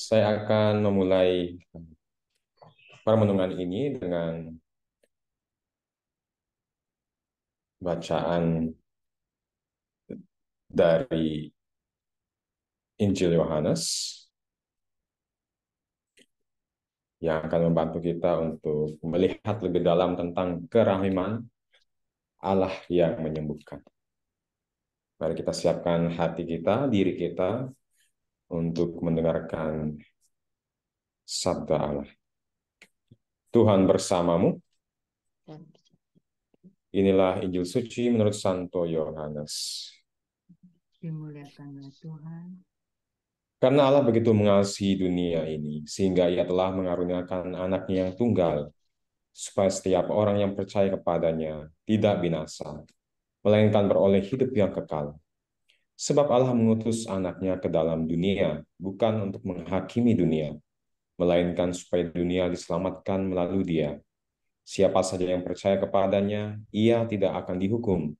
Saya akan memulai permenungan ini dengan bacaan dari Injil Yohanes yang akan membantu kita untuk melihat lebih dalam tentang kerahiman Allah yang menyembuhkan. Mari kita siapkan hati kita, diri kita untuk mendengarkan sabda Allah. Tuhan bersamamu. Inilah Injil suci menurut Santo Yohanes. Dimuliakanlah Tuhan. Karena Allah begitu mengasihi dunia ini, sehingga Ia telah mengaruniakan anaknya yang tunggal, supaya setiap orang yang percaya kepadanya tidak binasa, melainkan beroleh hidup yang kekal. Sebab Allah mengutus anaknya ke dalam dunia, bukan untuk menghakimi dunia, melainkan supaya dunia diselamatkan melalui Dia. Siapa saja yang percaya kepadanya, ia tidak akan dihukum.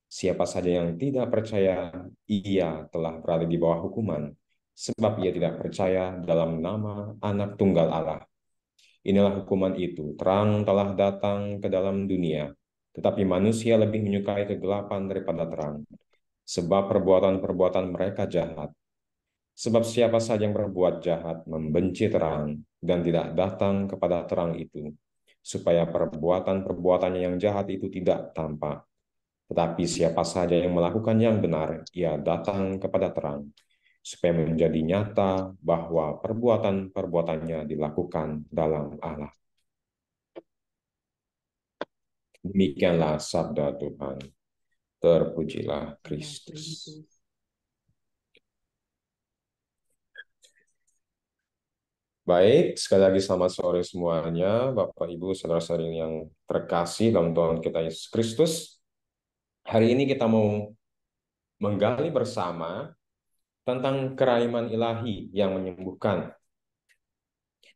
Siapa saja yang tidak percaya, ia telah berada di bawah hukuman, sebab ia tidak percaya dalam nama Anak Tunggal Allah. Inilah hukuman itu, terang telah datang ke dalam dunia, tetapi manusia lebih menyukai kegelapan daripada terang, sebab perbuatan-perbuatan mereka jahat. Sebab siapa saja yang berbuat jahat membenci terang dan tidak datang kepada terang itu, supaya perbuatan-perbuatannya yang jahat itu tidak tampak. Tetapi siapa saja yang melakukan yang benar, ia datang kepada terang, supaya menjadi nyata bahwa perbuatan-perbuatannya dilakukan dalam Allah. Demikianlah sabda Tuhan. Terpujilah Kristus. Baik, sekali lagi selamat sore semuanya, Bapak, Ibu, saudara-saudari yang terkasih dalam Tuhan kita Yesus Kristus. Hari ini kita mau menggali bersama tentang kerahiman ilahi yang menyembuhkan.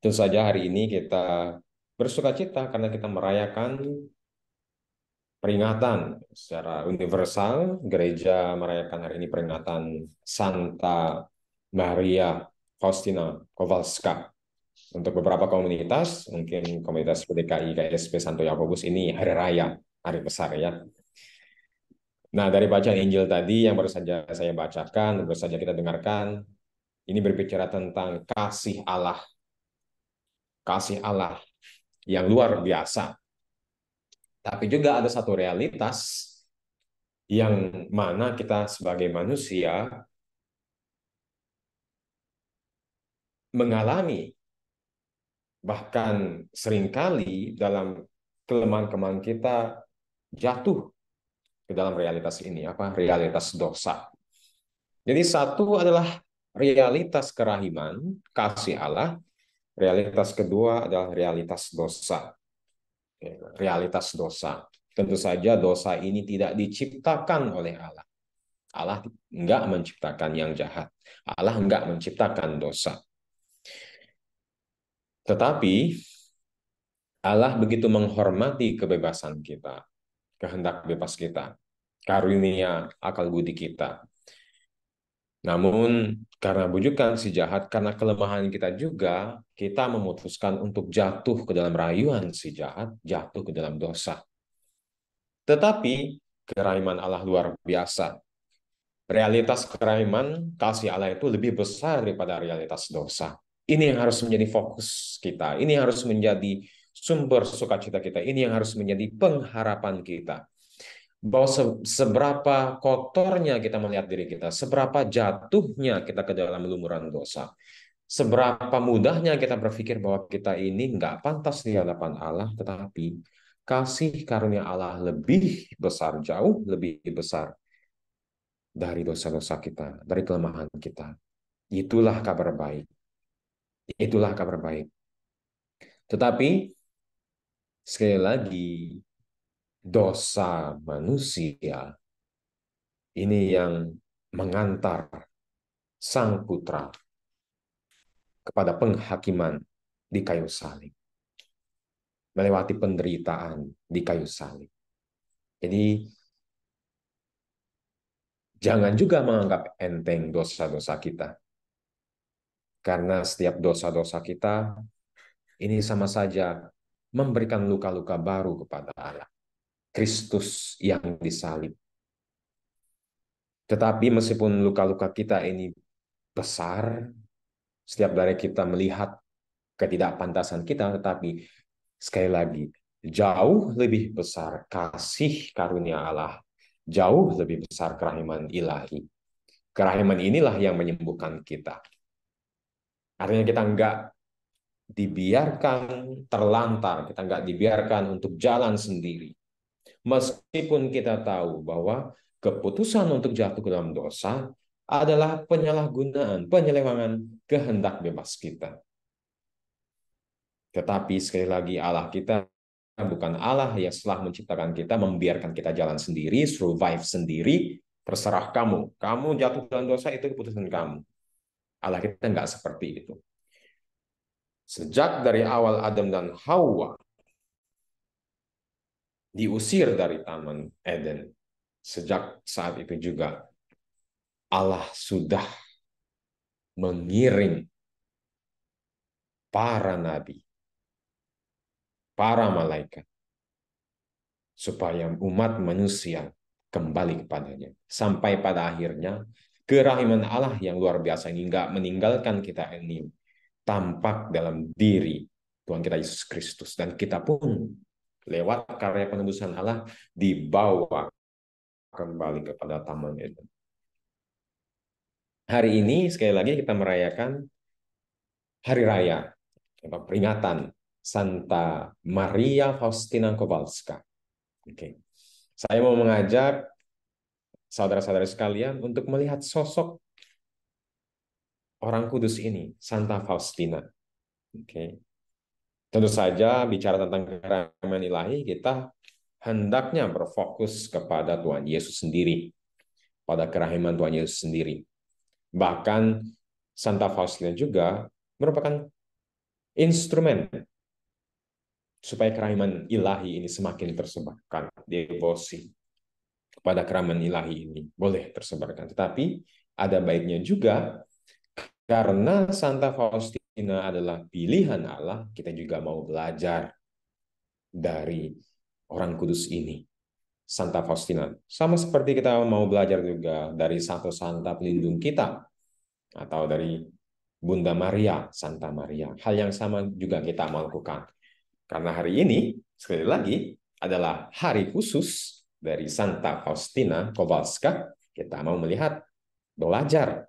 Tentu saja hari ini kita bersukacita karena kita merayakan peringatan secara universal. Gereja merayakan hari ini peringatan Santa Maria Faustina Kowalska. Untuk beberapa komunitas, mungkin komunitas PDKI, KSP, Santo Yakobus, ini hari raya, hari besar ya. Nah, dari bacaan Injil tadi yang baru saja saya bacakan, baru saja kita dengarkan, ini berbicara tentang kasih Allah yang luar biasa. Tapi juga ada satu realitas yang mana kita sebagai manusia mengalami, bahkan seringkali dalam kelemahan-kelemahan kita jatuh ke dalam realitas ini, realitas dosa. Jadi satu adalah realitas kerahiman, kasih Allah, realitas kedua adalah realitas dosa. Realitas dosa. Tentu saja dosa ini tidak diciptakan oleh Allah. Allah enggak menciptakan yang jahat. Allah enggak menciptakan dosa. Tetapi Allah begitu menghormati kebebasan kita, kehendak bebas kita, karunia akal budi kita. Namun karena bujukan si jahat, karena kelemahan kita juga, kita memutuskan untuk jatuh ke dalam rayuan si jahat, jatuh ke dalam dosa. Tetapi kerahiman Allah luar biasa. Realitas kerahiman kasih Allah itu lebih besar daripada realitas dosa. Ini yang harus menjadi fokus kita. Ini yang harus menjadi sumber sukacita kita. Ini yang harus menjadi pengharapan kita. Bahwa seberapa kotornya kita melihat diri kita, seberapa jatuhnya kita ke dalam lumuran dosa, seberapa mudahnya kita berpikir bahwa kita ini nggak pantas di hadapan Allah, tetapi kasih karunia Allah lebih besar, jauh lebih besar dari dosa-dosa kita, dari kelemahan kita. Itulah kabar baik. Itulah kabar baik. Tetapi sekali lagi, dosa manusia ini yang mengantar Sang Putra kepada penghakiman di kayu salib, melewati penderitaan di kayu salib. Jadi jangan juga menganggap enteng dosa-dosa kita. Karena setiap dosa-dosa kita ini sama saja memberikan luka-luka baru kepada Allah. Kristus yang disalib. Tetapi meskipun luka-luka kita ini besar, setiap dari kita melihat ketidakpantasan kita, tetapi sekali lagi, jauh lebih besar kasih karunia Allah, jauh lebih besar kerahiman ilahi. Kerahiman inilah yang menyembuhkan kita. Artinya kita enggak dibiarkan terlantar, kita enggak dibiarkan untuk jalan sendiri. Meskipun kita tahu bahwa keputusan untuk jatuh ke dalam dosa adalah penyalahgunaan, penyelewangan kehendak bebas kita. Tetapi sekali lagi Allah kita bukan Allah yang setelah menciptakan kita membiarkan kita jalan sendiri, survive sendiri, terserah kamu. Kamu jatuh dalam dosa itu keputusan kamu. Allah kita nggak seperti itu. Sejak dari awal Adam dan Hawa diusir dari Taman Eden, sejak saat itu juga Allah sudah mengirim para nabi, para malaikat, supaya umat manusia kembali kepadanya. Sampai pada akhirnya, kerahiman Allah yang luar biasa ini nggak meninggalkan kita ini tampak dalam diri Tuhan kita Yesus Kristus. Dan kita pun lewat karya penebusan Allah dibawa kembali kepada Taman Eden. Hari ini sekali lagi kita merayakan Hari Raya, peringatan Santa Maria Faustina Kowalska. Oke. Saya mau mengajak saudara-saudara sekalian untuk melihat sosok orang kudus ini, Santa Faustina. Oke. Tentu saja bicara tentang kerahiman ilahi, kita hendaknya berfokus kepada Tuhan Yesus sendiri, pada kerahiman Tuhan Yesus sendiri. Bahkan Santa Faustina juga merupakan instrumen supaya kerahiman ilahi ini semakin tersebarkan. Devosi kepada kerahiman ilahi ini boleh tersebarkan. Tetapi ada baiknya juga, karena Santa Faustina adalah pilihan Allah, kita juga mau belajar dari orang kudus ini, Santa Faustina. Sama seperti kita mau belajar juga dari satu Santa pelindung kita, atau dari Bunda Maria, Santa Maria. Hal yang sama juga kita mau lakukan. Karena hari ini, sekali lagi, adalah hari khusus dari Santa Faustina Kowalska. Kita mau melihat, belajar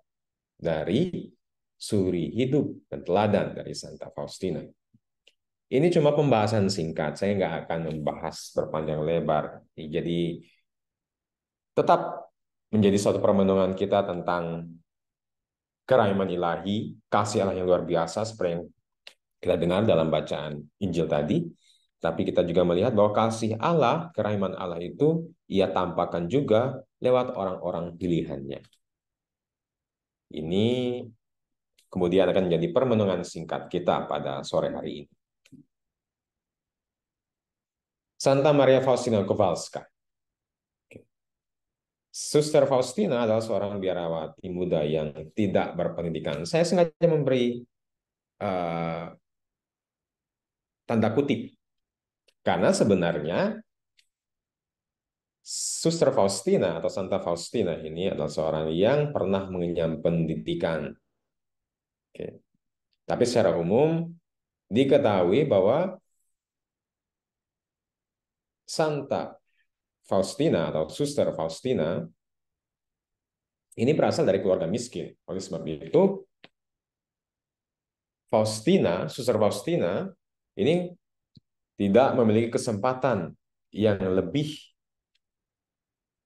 dari suri hidup dan teladan dari Santa Faustina. Ini cuma pembahasan singkat, saya nggak akan membahas berpanjang lebar. Jadi tetap menjadi suatu permenungan kita tentang kerahiman ilahi, kasih Allah yang luar biasa, seperti yang kita dengar dalam bacaan Injil tadi. Tapi kita juga melihat bahwa kasih Allah, kerahiman Allah itu, ia tampakkan juga lewat orang-orang pilihannya. Ini kemudian akan menjadi permenungan singkat kita pada sore hari ini. Santa Maria Faustina Kowalska. Suster Faustina adalah seorang biarawati muda yang tidak berpendidikan. Saya sengaja memberi tanda kutip, karena sebenarnya Suster Faustina atau Santa Faustina ini adalah seorang yang pernah mengenyam pendidikan. Oke. Tapi secara umum diketahui bahwa Santa Faustina atau Suster Faustina ini berasal dari keluarga miskin. Oleh sebab itu, Faustina, Suster Faustina ini tidak memiliki kesempatan yang lebih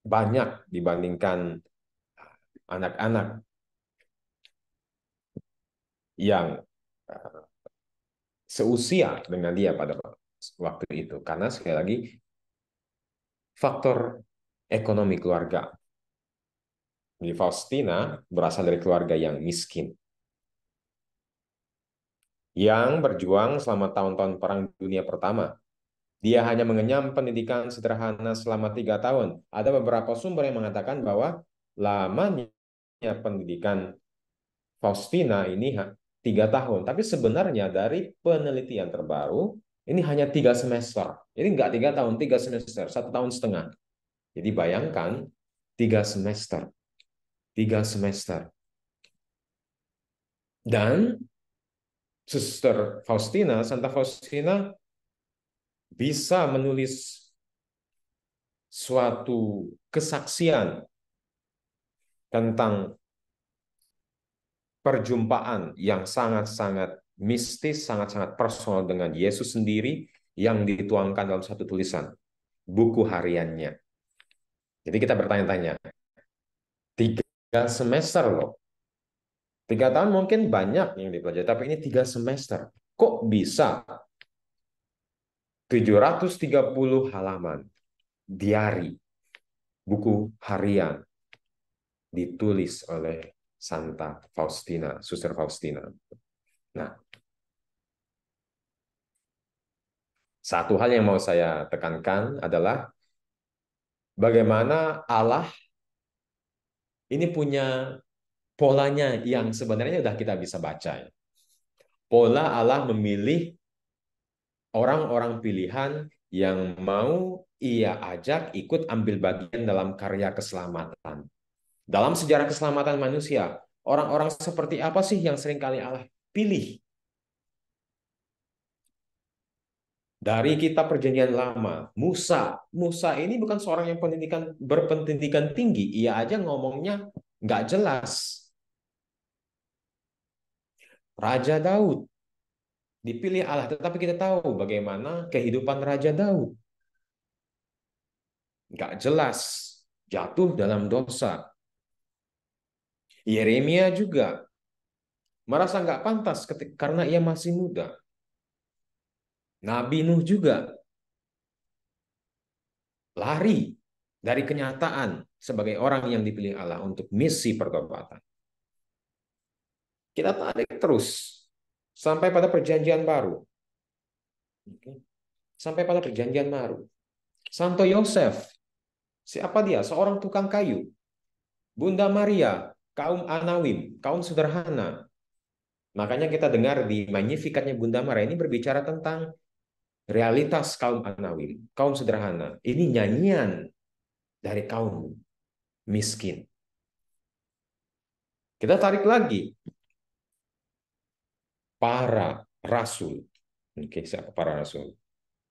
banyak dibandingkan anak-anak yang seusia dengan dia pada waktu itu. Karena sekali lagi, faktor ekonomi keluarga. Jadi Faustina berasal dari keluarga yang miskin, yang berjuang selama tahun-tahun Perang Dunia Pertama. Dia hanya mengenyam pendidikan sederhana selama 3 tahun. Ada beberapa sumber yang mengatakan bahwa lamanya pendidikan Faustina ini 3 tahun. Tapi sebenarnya dari penelitian terbaru, ini hanya 3 semester. Jadi nggak 3 tahun, 3 semester, 1 tahun setengah. Jadi bayangkan 3 semester, 3 semester. Dan Suster Faustina, Santa Faustina bisa menulis suatu kesaksian tentang perjumpaan yang sangat-sangat mistis, sangat-sangat personal dengan Yesus sendiri yang dituangkan dalam satu tulisan, buku hariannya. Jadi kita bertanya-tanya, 3 semester loh. 3 tahun mungkin banyak yang dipelajari, tapi ini 3 semester. Kok bisa 730 halaman diari, buku harian, ditulis oleh Santa Faustina, Suster Faustina. Nah, satu hal yang mau saya tekankan adalah bagaimana Allah ini punya polanya yang sebenarnya sudah kita bisa baca. Pola Allah memilih orang-orang pilihan yang mau ia ajak ikut ambil bagian dalam karya keselamatan. Dalam sejarah keselamatan manusia, orang-orang seperti apa sih yang seringkali Allah pilih? Dari kitab Perjanjian Lama, Musa. Musa ini bukan seorang yang berpendidikan tinggi. Ia aja ngomongnya nggak jelas. Raja Daud dipilih Allah, tetapi kita tahu bagaimana kehidupan Raja Daud. Nggak jelas, jatuh dalam dosa. Yeremia juga merasa nggak pantas karena ia masih muda. Nabi Nuh juga lari dari kenyataan sebagai orang yang dipilih Allah untuk misi pertobatan. Kita tarik terus sampai pada perjanjian baru. Sampai pada perjanjian baru. Santo Yosef, siapa dia? Seorang tukang kayu. Bunda Maria, kaum Anawim, kaum sederhana. Makanya kita dengar di Magnificatnya Bunda Maria ini berbicara tentang realitas kaum Anawim, kaum sederhana. Ini nyanyian dari kaum miskin. Kita tarik lagi para rasul. Oke, siapa para rasul?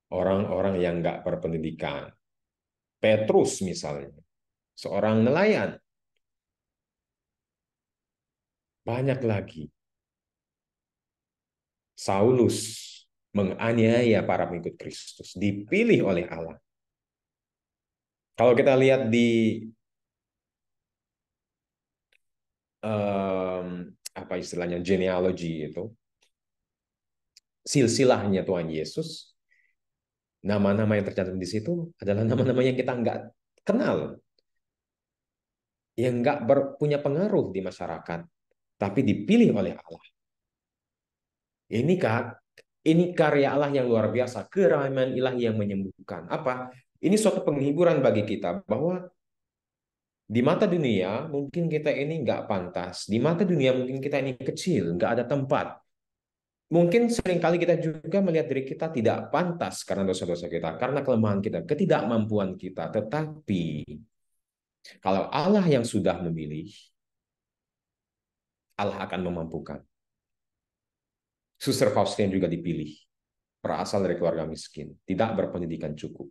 Orang-orang yang nggak berpendidikan. Petrus misalnya, seorang nelayan. Banyak lagi. Saulus menganiaya para pengikut Kristus, dipilih oleh Allah. Kalau kita lihat di apa istilahnya genealogy itu, silsilahnya Tuhan Yesus, nama-nama yang tercantum di situ adalah nama-nama yang kita nggak kenal, yang nggak punya pengaruh di masyarakat, tapi dipilih oleh Allah. Ini kak, ini karya Allah yang luar biasa, kerahman ilahi yang menyembuhkan. Apa? Ini suatu penghiburan bagi kita bahwa di mata dunia mungkin kita ini nggak pantas, di mata dunia mungkin kita ini kecil, nggak ada tempat. Mungkin seringkali kita juga melihat diri kita tidak pantas karena dosa-dosa kita, karena kelemahan kita, ketidakmampuan kita. Tetapi kalau Allah yang sudah memilih, Allah akan memampukan. Suster Faustina juga dipilih, berasal dari keluarga miskin, tidak berpendidikan cukup.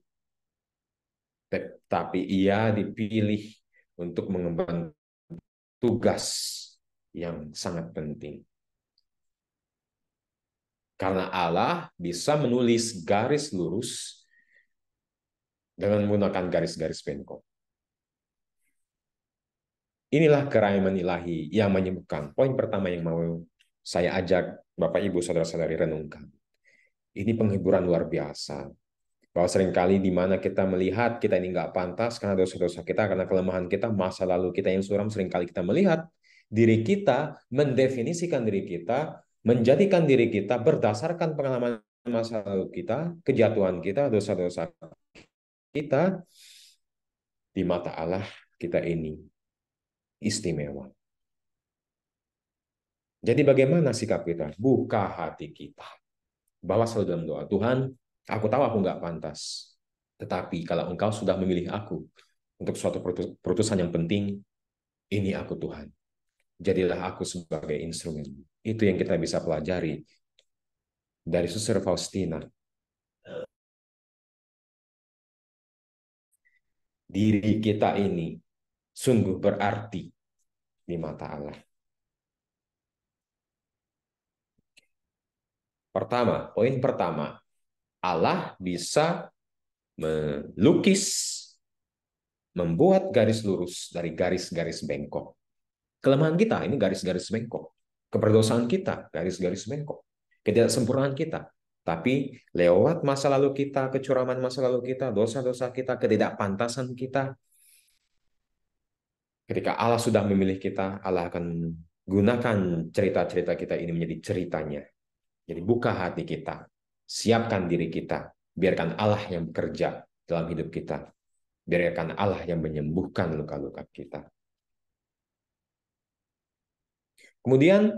Tapi ia dipilih untuk mengemban tugas yang sangat penting. Karena Allah bisa menulis garis lurus dengan menggunakan garis-garis bengkok. Inilah kerahiman ilahi yang menyembuhkan. Poin pertama yang mau saya ajak Bapak, Ibu, Saudara-saudari renungkan. Ini penghiburan luar biasa. Bahwa seringkali di mana kita melihat kita ini nggak pantas karena dosa-dosa kita, karena kelemahan kita, masa lalu kita yang suram, seringkali kita melihat diri kita, mendefinisikan diri kita, menjadikan diri kita berdasarkan pengalaman masa lalu kita, kejatuhan kita, dosa-dosa kita. Di mata Allah kita ini istimewa. Jadi bagaimana sikap kita? Buka hati kita. Bawa selalu dalam doa. Tuhan, aku tahu aku nggak pantas. Tetapi kalau engkau sudah memilih aku untuk suatu keputusan yang penting, ini aku Tuhan. Jadilah aku sebagai instrumen. Itu yang kita bisa pelajari dari Suster Faustina. Diri kita ini sungguh berarti di mata Allah. Poin pertama, Allah bisa melukis, membuat garis lurus dari garis-garis bengkok. Kelemahan kita ini garis-garis bengkok. Keberdosaan kita, garis-garis bengkok. Ketidaksempurnaan kita. Tapi lewat masa lalu kita, kecuraman masa lalu kita, dosa-dosa kita, ketidakpantasan kita, ketika Allah sudah memilih kita, Allah akan gunakan cerita-cerita kita ini menjadi ceritanya. Jadi buka hati kita, siapkan diri kita, biarkan Allah yang bekerja dalam hidup kita. Biarkan Allah yang menyembuhkan luka-luka kita. Kemudian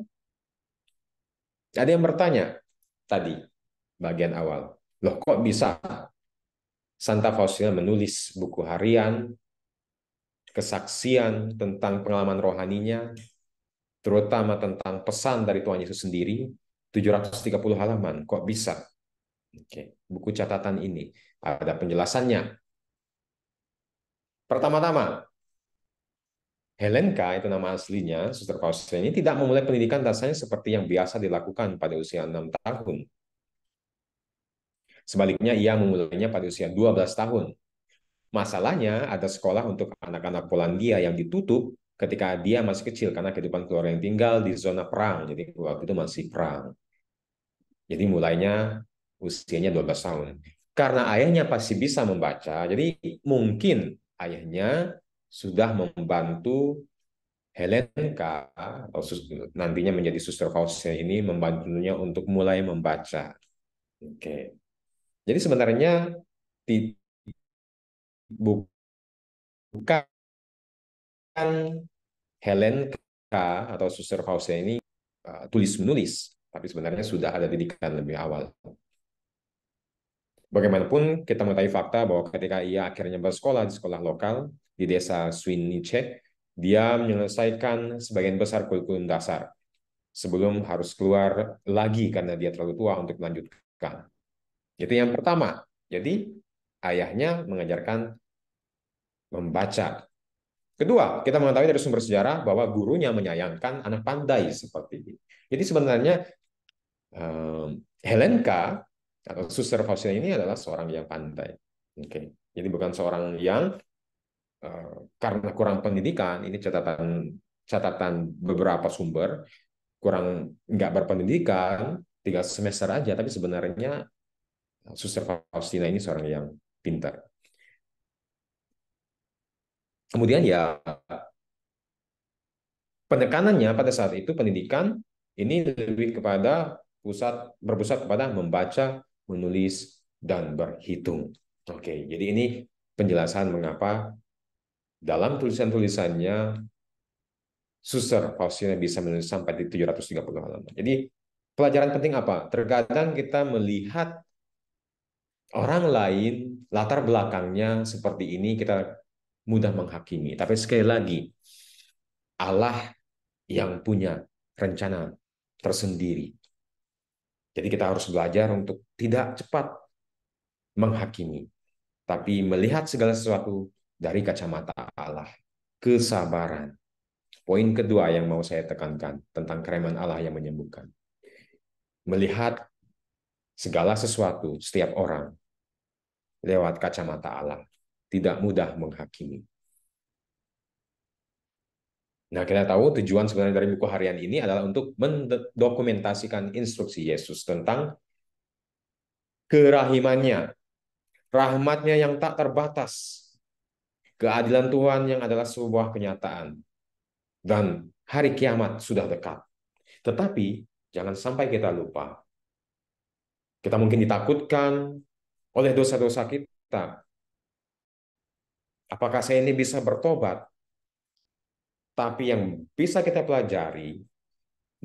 ada yang bertanya tadi, bagian awal. Loh kok bisa Santa Faustina menulis buku harian, kesaksian tentang pengalaman rohaninya, terutama tentang pesan dari Tuhan Yesus sendiri, 730 halaman. Kok bisa? Oke, buku catatan ini ada penjelasannya. Pertama-tama, Helenka, itu nama aslinya, Suster Faustina ini tidak memulai pendidikan dasarnya seperti yang biasa dilakukan pada usia 6 tahun. Sebaliknya, ia memulainya pada usia 12 tahun. Masalahnya, ada sekolah untuk anak-anak Polandia yang ditutup ketika dia masih kecil, karena kehidupan keluarga yang tinggal di zona perang. Jadi, waktu itu masih perang. Jadi, mulainya usianya 12 tahun. Karena ayahnya pasti bisa membaca, jadi mungkin ayahnya sudah membantu Helenka, atau nantinya menjadi Suster Faustina ini, membantunya untuk mulai membaca. Oke. Jadi sebenarnya bukan Helenka atau Suster Faustina ini tulis-menulis, tapi sebenarnya sudah ada didikan lebih awal. Bagaimanapun, kita mengetahui fakta bahwa ketika ia akhirnya bersekolah di sekolah lokal di desa Swinice, dia menyelesaikan sebagian besar kurikulum dasar sebelum harus keluar lagi karena dia terlalu tua untuk melanjutkan. Itu yang pertama. Jadi, ayahnya mengajarkan membaca. Kedua, kita mengetahui dari sumber sejarah bahwa gurunya menyayangkan anak pandai seperti ini. Jadi sebenarnya Helenka atau Suster Faustina ini adalah seorang yang pandai. Oke, jadi bukan seorang yang karena kurang pendidikan. Ini catatan beberapa sumber, kurang nggak berpendidikan, 3 semester aja. Tapi sebenarnya Suster Faustina ini seorang yang pintar. Kemudian ya penekanannya pada saat itu pendidikan ini lebih kepada berpusat kepada membaca, menulis, dan berhitung. Oke, jadi ini penjelasan mengapa dalam tulisan-tulisannya Suster Faustina bisa menulis sampai di 730 halaman. Jadi pelajaran penting apa? Terkadang kita melihat orang lain, latar belakangnya seperti ini, kita mudah menghakimi. Tapi sekali lagi, Allah yang punya rencana tersendiri. Jadi kita harus belajar untuk tidak cepat menghakimi, tapi melihat segala sesuatu dari kacamata Allah. Kesabaran. Poin kedua yang mau saya tekankan tentang kereman Allah yang menyembuhkan. Melihat segala sesuatu, setiap orang, lewat kacamata Allah. Tidak mudah menghakimi. Nah, kita tahu tujuan sebenarnya dari buku harian ini adalah untuk mendokumentasikan instruksi Yesus tentang kerahimannya, rahmatnya yang tak terbatas, keadilan Tuhan yang adalah sebuah kenyataan, dan hari kiamat sudah dekat. Tetapi jangan sampai kita lupa. Kita mungkin ditakutkan oleh dosa-dosa kita. Apakah saya ini bisa bertobat? Tapi yang bisa kita pelajari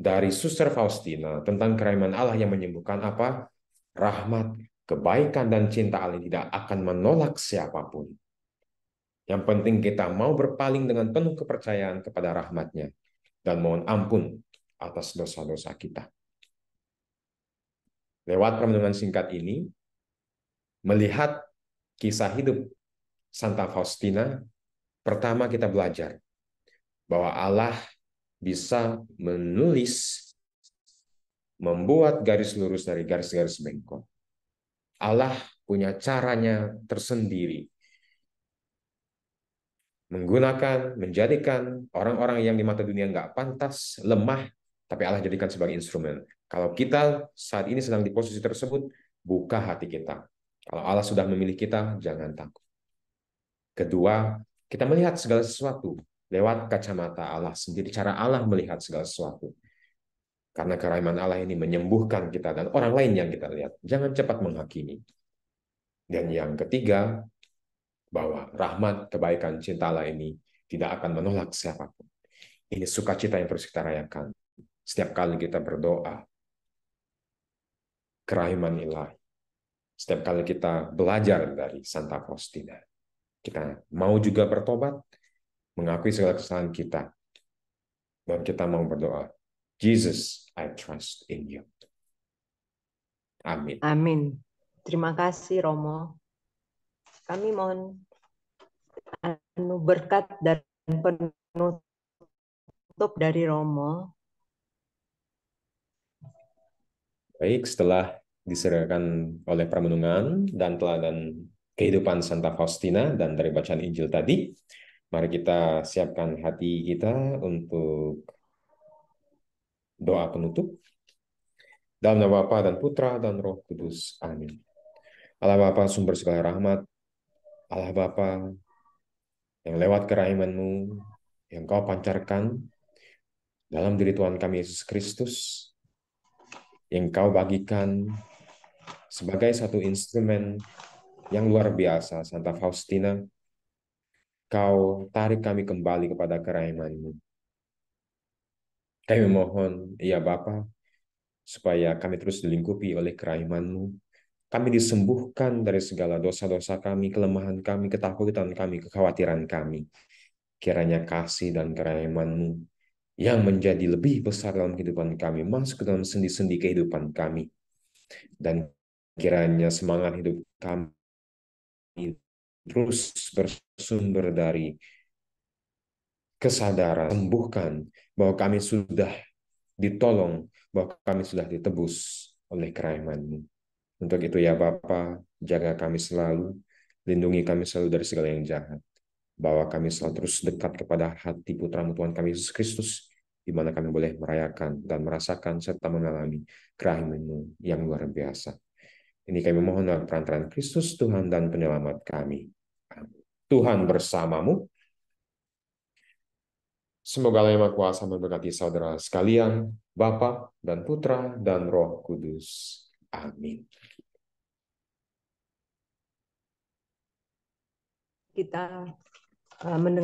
dari Suster Faustina tentang kerahman Allah yang menyembuhkan apa? Rahmat, kebaikan, dan cinta Allah tidak akan menolak siapapun. Yang penting kita mau berpaling dengan penuh kepercayaan kepada rahmat-Nya dan mohon ampun atas dosa-dosa kita. Lewat permenungan singkat ini, melihat kisah hidup Santa Faustina, pertama kita belajar bahwa Allah bisa menulis, membuat garis lurus dari garis-garis bengkok. Allah punya caranya tersendiri menggunakan, menjadikan orang-orang yang di mata dunia nggak pantas, lemah, tapi Allah jadikan sebagai instrumen. Kalau kita saat ini sedang di posisi tersebut, buka hati kita. Kalau Allah sudah memilih kita, jangan takut. Kedua, kita melihat segala sesuatu lewat kacamata Allah sendiri, cara Allah melihat segala sesuatu. Karena kerahman Allah ini menyembuhkan kita dan orang lain yang kita lihat. Jangan cepat menghakimi. Dan yang ketiga, bahwa rahmat, kebaikan, cinta Allah ini tidak akan menolak siapapun. Ini sukacita yang terus kita rayakan. Setiap kali kita berdoa, kerahiman ilahi. Setiap kali kita belajar dari Santa Faustina. Kita mau juga bertobat, mengakui segala kesalahan kita. Dan kita mau berdoa, Jesus, I trust in you. Amin. Amin. Terima kasih Romo. Kami mohon berkat dan penutup dari Romo. Baik, setelah diserahkan oleh permenungan dan teladan kehidupan Santa Faustina dan dari bacaan Injil tadi, mari kita siapkan hati kita untuk doa penutup. Dalam nama Bapa dan Putra dan Roh Kudus. Amin. Allah Bapa sumber segala rahmat, Allah Bapa yang lewat kerahiman-Mu yang Kau pancarkan dalam diri Tuhan kami Yesus Kristus, yang Kau bagikan sebagai satu instrumen yang luar biasa, Santa Faustina, Kau tarik kami kembali kepada kerahiman-Mu. Kami mohon, ya Bapa, supaya kami terus dilingkupi oleh kerahiman-Mu. Kami disembuhkan dari segala dosa-dosa kami, kelemahan kami, ketakutan kami, kekhawatiran kami. Kiranya kasih dan kerahiman-Mu yang menjadi lebih besar dalam kehidupan kami, masuk ke dalam sendi-sendi kehidupan kami. Dan kiranya semangat hidup kami terus bersumber dari kesadaran, sembuhkan bahwa kami sudah ditolong, bahwa kami sudah ditebus oleh kerahiman-Mu. Untuk itu ya Bapa, jaga kami selalu, lindungi kami selalu dari segala yang jahat. Bahwa kami selalu terus dekat kepada hati Putra-Mu Tuhan kami Yesus Kristus, di mana kami boleh merayakan dan merasakan serta mengalami kerahiman-Mu yang luar biasa. Ini kami mohon dalam perantaraan Kristus Tuhan dan penyelamat kami. Tuhan bersamamu. Semoga Allah yang Maha Kuasa memberkati saudara sekalian, Bapa dan Putra dan Roh Kudus. Amin. Kita mendengar